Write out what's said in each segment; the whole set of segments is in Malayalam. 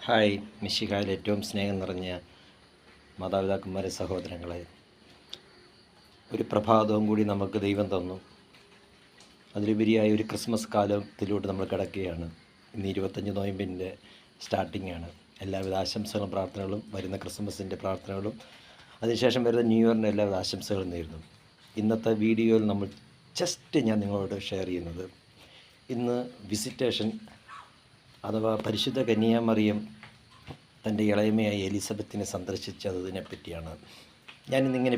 ഹായ്, മിശിഹായിൽ ഏറ്റവും സ്നേഹം നിറഞ്ഞ മാതാപിതാക്കന്മാരെ, സഹോദരങ്ങളെ, ഒരു പ്രഭാതവും കൂടി നമുക്ക് ദൈവം തന്നു. അതിലുപരിയായി ഒരു ക്രിസ്മസ് കാലത്തിലൂടെ നമ്മൾ കിടക്കുകയാണ്. ഇന്ന് 25 നോയമ്പിൻ്റെ സ്റ്റാർട്ടിംഗ് ആണ്. എല്ലാവിധ ആശംസകളും പ്രാർത്ഥനകളും, വരുന്ന ക്രിസ്മസിൻ്റെ പ്രാർത്ഥനകളും, അതിനുശേഷം വരുന്ന ന്യൂ ഇയറിൻ്റെ എല്ലാവിധ ആശംസകളും നേരുന്നു. ഇന്നത്തെ വീഡിയോയിൽ നമ്മൾ ഞാൻ നിങ്ങളോട് ഷെയർ ചെയ്യുന്നത്, ഇന്ന് വിസിറ്റേഷൻ അഥവാ പരിശുദ്ധ കന്യാമറിയം തൻ്റെ ഇളയമയായ എലിസബത്തിനെ സന്ദർശിച്ചതിനെ പറ്റിയാണ്. ഞാനിന്നിങ്ങനെ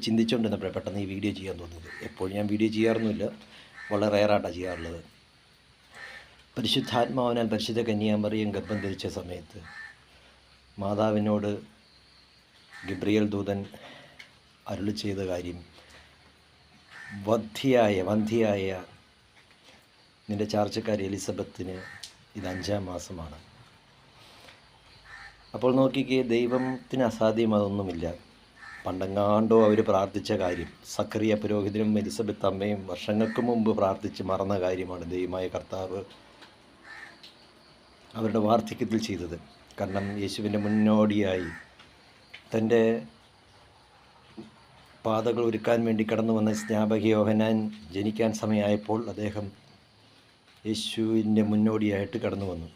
ചിന്തിച്ചുകൊണ്ടിരുന്നപ്പോഴേ പെട്ടെന്ന് ഈ വീഡിയോ ചെയ്യാൻ തോന്നുന്നത്. എപ്പോഴും ഞാൻ വീഡിയോ ചെയ്യാറൊന്നുമില്ല, വളരെ റെയറായിട്ടാണ് ചെയ്യാറുള്ളത്. പരിശുദ്ധാത്മാവിനാൽ പരിശുദ്ധ കന്യാമറിയം ഗർഭം ധരിച്ച സമയത്ത് മാതാവിനോട് ഗബ്രിയേൽ ദൂതൻ അരുളി ചെയ്ത കാര്യം, വന്ധ്യയായ നിൻ്റെ ചാർച്ചക്കാരി എലിസബത്തിന് ഇത് 5-ാം മാസമാണ്. അപ്പോൾ നോക്കിക്കേ, ദൈവത്തിന് അസാധ്യം അതൊന്നുമില്ല. പണ്ടെങ്ങാണ്ടോ അവർ പ്രാർത്ഥിച്ച കാര്യം, സക്കറിയ പുരോഹിതനും എലിസബത്ത് അമ്മയും വർഷങ്ങൾക്ക് മുമ്പ് പ്രാർത്ഥിച്ച് മറന്ന കാര്യമാണ് ദൈവമായ കർത്താവ് അവരുടെ വാർദ്ധക്യത്തിൽ ചെയ്തത്. കാരണം യേശുവിൻ്റെ മുന്നോടിയായി തൻ്റെ പാതകൾ ഒരുക്കാൻ വേണ്ടി കടന്നു വന്ന സ്നാപക യോഹന്നാൻ ജനിക്കാൻ സമയമായപ്പോൾ അദ്ദേഹം യേശുവിൻ്റെ മുന്നോടിയായിട്ട് കടന്നു വന്നു.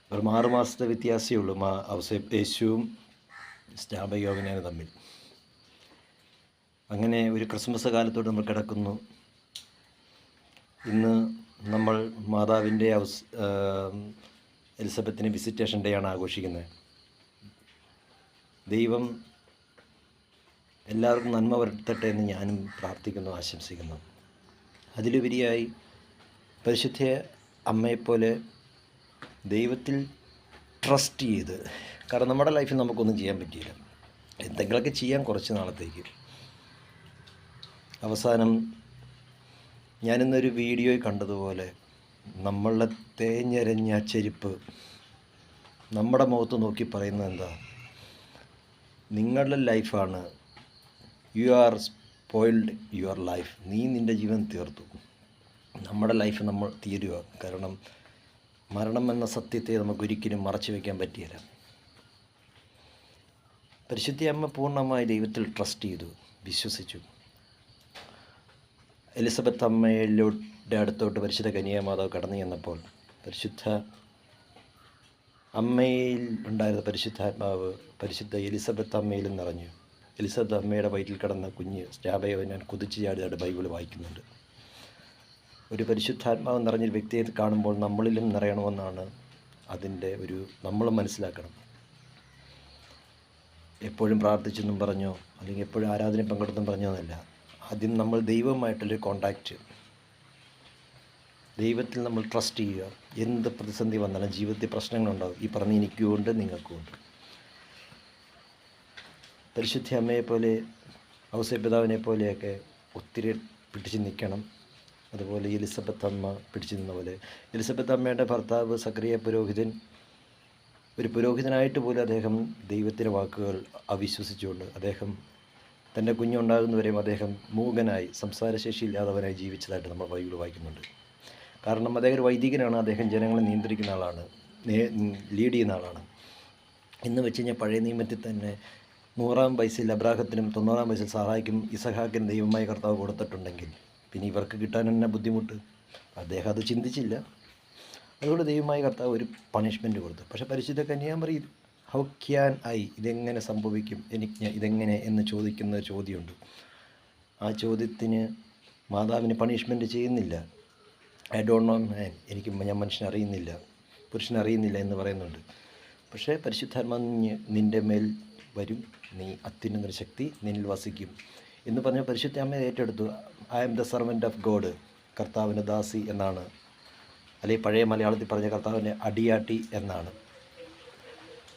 വെറും 6 മാസത്തെ വ്യത്യാസമേ ഉള്ളൂ യേശുവും സ്നാപക യോഹന്നാനും തമ്മിൽ. അങ്ങനെ ഒരു ക്രിസ്മസ് കാലത്തോട് നമ്മൾ കിടക്കുന്നു. ഇന്ന് നമ്മൾ മാതാവിൻ്റെ എലിസബത്തിന് വിസിറ്റേഷൻ ഡേ ആണ് ആഘോഷിക്കുന്നത്. ദൈവം എല്ലാവർക്കും നന്മ വരുത്തട്ടെ എന്ന് ഞാനും പ്രാർത്ഥിക്കുന്നു, ആശംസിക്കുന്നു. അതിലുപരിയായി പരിശുദ്ധ അമ്മയെപ്പോലെ ദൈവത്തിൽ ട്രസ്റ്റ് ചെയ്ത്, കാരണം നമ്മുടെ ലൈഫിൽ നമുക്കൊന്നും ചെയ്യാൻ പറ്റിയില്ല, എന്തെങ്കിലുമൊക്കെ ചെയ്യാൻ കുറച്ച് നാളത്തേക്ക്. അവസാനം ഞാനിന്നൊരു വീഡിയോയിൽ കണ്ടതുപോലെ, നമ്മളുടെ തേഞ്ഞരഞ്ഞ ചെരുപ്പ് നമ്മുടെ മുഖത്ത് നോക്കി പറയുന്നത് എന്താ? നിങ്ങളുടെ ലൈഫാണ്, you are spoiled your life. നീ നിൻ്റെ ജീവൻ തീർത്തു. നമ്മുടെ ലൈഫ് നമ്മൾ തീരുക. കാരണം മരണം എന്ന സത്യത്തെ നമുക്കൊരിക്കലും മറച്ചു വയ്ക്കാൻ പറ്റിയില്ല. പരിശുദ്ധ അമ്മ പൂർണ്ണമായി ദൈവത്തിൽ ട്രസ്റ്റ് ചെയ്തു, വിശ്വസിച്ചു. എലിസബത്ത് അമ്മയുടെ അടുത്തോട്ട് പരിശുദ്ധ കന്യാമാതാവ് കടന്നു ചെന്നപ്പോൾ പരിശുദ്ധ അമ്മയിൽ ഉണ്ടായിരുന്ന പരിശുദ്ധാത്മാവ് പരിശുദ്ധ എലിസബത്ത് അമ്മയിൽ നിറഞ്ഞു. എലിസബത്ത് അമ്മയുടെ വയറ്റിൽ കിടന്ന കുഞ്ഞ് സ്നാപക ഞാൻ കുതിച്ചു ചാടിയായിട്ട് ബൈബിൾ വായിക്കുന്നുണ്ട്. ഒരു പരിശുദ്ധാത്മാവ് നിറഞ്ഞൊരു വ്യക്തിയെ കാണുമ്പോൾ നമ്മളിലും നിറയണമെന്നാണ് അതിൻ്റെ നമ്മൾ മനസ്സിലാക്കണം. എപ്പോഴും പ്രാർത്ഥിച്ചെന്നും പറഞ്ഞോ അല്ലെങ്കിൽ എപ്പോഴും ആരാധന പങ്കെടുത്തും പറഞ്ഞോ എന്നല്ല. ആദ്യം നമ്മൾ ദൈവവുമായിട്ടുള്ളൊരു കോണ്ടാക്റ്റ്, ദൈവത്തിൽ നമ്മൾ ട്രസ്റ്റ് ചെയ്യുക. എന്ത് പ്രതിസന്ധി വന്നാലും ജീവിതത്തിൽ പ്രശ്നങ്ങളുണ്ടാകും. ഈ പറഞ്ഞ് എനിക്കുമുണ്ട്, നിങ്ങൾക്കുമുണ്ട്. പരിശുദ്ധ അമ്മയെപ്പോലെ ഔസേപ്പിതാവിനെ പോലെയൊക്കെ ഒത്തിരി പിടിച്ച് നിൽക്കണം. അതുപോലെ എലിസബത്ത് അമ്മ പിടിച്ചു നിന്ന പോലെ, എലിസബത്ത് അമ്മയുടെ ഭർത്താവ് സക്കറിയ പുരോഹിതൻ, ഒരു പുരോഹിതനായിട്ട് പോലും അദ്ദേഹം ദൈവത്തിൻ്റെ വാക്കുകൾ അവിശ്വസിച്ചുകൊണ്ട് അദ്ദേഹം തൻ്റെ കുഞ്ഞുണ്ടാകുന്നവരെയും അദ്ദേഹം മൂകനായി, സംസാരശേഷി ഇല്ലാത്തവനായി ജീവിച്ചതായിട്ട് നമ്മൾ ബൈബിൾ വായിക്കുന്നുണ്ട്. കാരണം അദ്ദേഹം ഒരു വൈദികനാണ്, അദ്ദേഹം ജനങ്ങളെ നിയന്ത്രിക്കുന്ന ആളാണ്, ലീഡ് ചെയ്യുന്ന ആളാണ്. എന്ന് വെച്ച് കഴിഞ്ഞാൽ പഴയ നിയമത്തിൽ തന്നെ 100-ാം വയസ്സിൽ അബ്രാഹത്തിനും 90-ാം വയസ്സിൽ സാറായ്ക്കും ഇസഹാക്കിനും ദൈവമായ കർത്താവ് കൊടുത്തിട്ടുണ്ടെങ്കിൽ പിന്നെ ഇവർക്ക് കിട്ടാൻ തന്നെ ബുദ്ധിമുട്ട്. അദ്ദേഹം അത് ചിന്തിച്ചില്ല. അതുകൊണ്ട് ദൈവമായ കർത്താവ് ഒരു പണിഷ്മെൻറ്റ് കൊടുത്തു. പക്ഷേ പരിശുദ്ധ കന്യാമറി ഹൗ ക്യാൻ ഇതെങ്ങനെ സംഭവിക്കും, ഇതെങ്ങനെ എന്ന് ചോദിക്കുന്ന ചോദ്യമുണ്ട്. ആ ചോദ്യത്തിന് മാതാവിന് പണിഷ്മെൻറ്റ് ചെയ്യുന്നില്ല. ഐ ഡോണ്ട് നോ മാൻ, ഞാൻ മനുഷ്യനെ അറിയുന്നില്ല, പുരുഷനെ അറിയുന്നില്ല എന്ന് പറയുന്നുണ്ട്. പക്ഷേ പരിശുദ്ധാത്മാവ് നിൻ്റെ മേൽ വരും, നീ അത്യുന്നത ശക്തി നിന്നിൽ വസിക്കും എന്ന് പറഞ്ഞ പരിശുദ്ധ അമ്മയെ ഏറ്റെടുത്തു. I am the servant of God, കർത്താവിൻ്റെ ദാസി എന്നാണ്, അല്ലെങ്കിൽ പഴയ മലയാളത്തിൽ പറഞ്ഞ കർത്താവിൻ്റെ അടിയാട്ടി എന്നാണ്.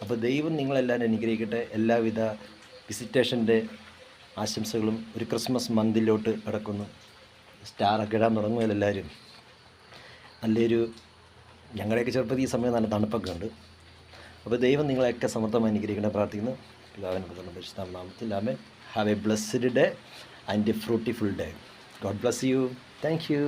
അപ്പോൾ ദൈവം നിങ്ങളെല്ലാവരും അനുഗ്രഹിക്കട്ടെ. എല്ലാവിധ വിസിറ്റേഷൻ്റെ ആശംസകളും. ഒരു ക്രിസ്മസ് മന്തിലോട്ട് കിടക്കുന്നു. സ്റ്റാറൊക്കെ ഇടാൻ തുടങ്ങുമല്ലോ എല്ലാവരും. നല്ലൊരു, ഞങ്ങളുടെയൊക്കെ ചെറുപ്പത്തിൽ ഈ സമയം നല്ല തണുപ്പൊക്കെ ഉണ്ട്. അപ്പോൾ ദൈവം നിങ്ങളെയൊക്കെ സമൃദ്ധമായി അനുഗ്രഹിക്കണേ പ്രാർത്ഥിക്കുന്നു. പിതാവിന്റെ പുത്രന്റെ പരിശുദ്ധ നാമത്തിൽ ആമേൻ. Have a blessed day and a fruitful day. God bless you. Thank you.